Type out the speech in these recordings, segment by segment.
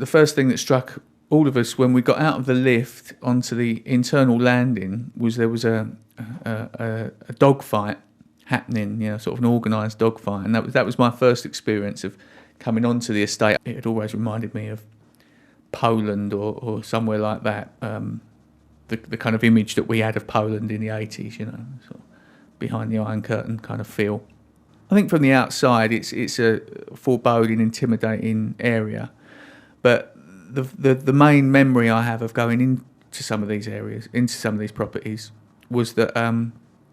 The first thing that struck all of us when we got out of the lift onto the internal landing was there was a dogfight happening, sort of an organised dogfight, and that was my first experience of coming onto the estate. It had always reminded me of Poland or somewhere like that. The kind of image that we had of Poland in the 80s, sort of behind the Iron Curtain kind of feel. I think from the outside, it's a foreboding, intimidating area, but the main memory I have of going into some of these areas, into some of these properties, was that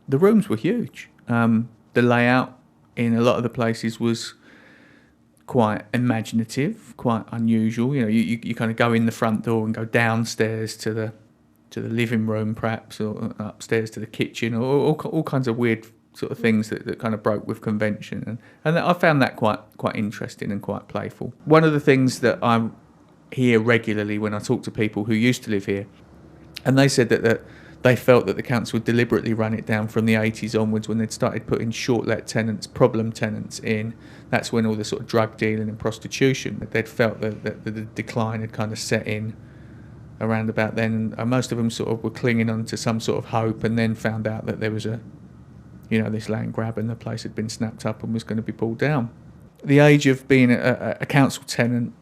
the rooms were huge. The layout in a lot of the places was quite imaginative, quite unusual. You kind of go in the front door and go downstairs to the living room, perhaps, or upstairs to the kitchen, or all kinds of weird sort of things that kind of broke with convention, and I found that quite interesting and quite playful. One of the things that I hear regularly when I talk to people who used to live here, and they said that they felt that the council would deliberately run it down from the 80s onwards, when they'd started putting short-let tenants, problem tenants in. That's when all the sort of drug dealing and prostitution, that they'd felt that the decline had kind of set in around about then, and most of them sort of were clinging on to some sort of hope, and then found out that there was this land grab and the place had been snapped up and was going to be pulled down. The age of being a council tenant,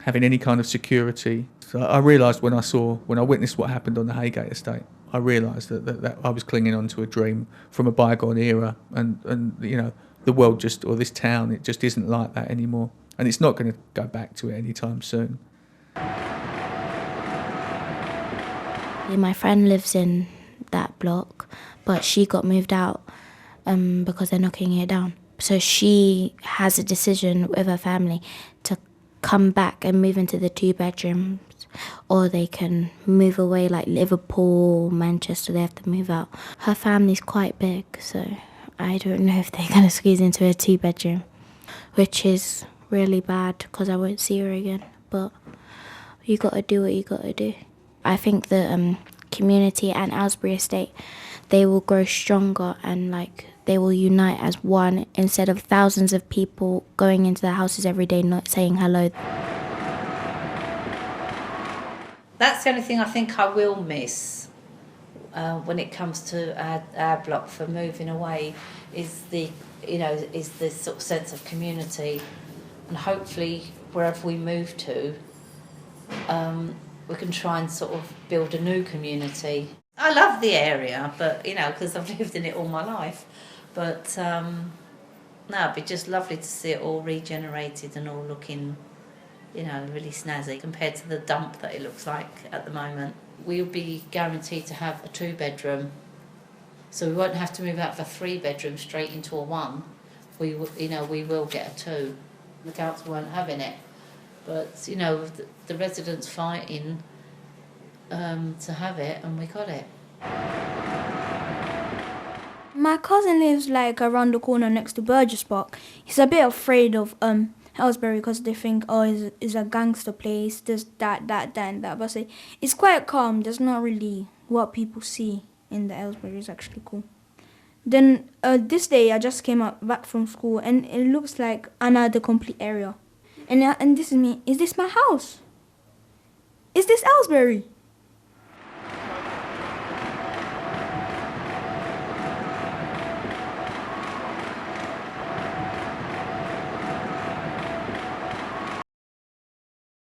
having any kind of security. So I realised when I witnessed what happened on the Haygate estate, I realised that I was clinging on to a dream from a bygone era, and the world or this town, it just isn't like that anymore, and it's not going to go back to it anytime soon. My friend lives in that block, but she got moved out because they're knocking it down. So she has a decision with her family to come back and move into the 2 bedrooms, or they can move away, like Liverpool, Manchester, they have to move out. Her family's quite big, so I don't know if they're going to squeeze into a 2 bedroom, which is really bad because I won't see her again. But you got to do what you got to do. I think the community and Aylesbury Estate, they will grow stronger, and they will unite as one, instead of thousands of people going into their houses every day not saying hello. That's the only thing I think I will miss when it comes to our block for moving away, is the sort of sense of community, and hopefully wherever we move to, we can try and sort of build a new community. I love the area, but because I've lived in it all my life. But it'd be just lovely to see it all regenerated and all looking, really snazzy compared to the dump that it looks like at the moment. We'll be guaranteed to have a 2 bedroom, so we won't have to move out of a 3 bedroom straight into a 1. We will get a 2. The council won't have in it, but the residents fighting to have it, and we got it. My cousin lives around the corner next to Burgess Park. He's a bit afraid of Aylesbury because they think, it's a gangster place, this, that, and that. But it's quite calm. There's not really what people see in the Aylesbury is actually cool. Then this day I just came back from school, and it looks like another complete area. And this is me. Is this my house? Is this Aylesbury?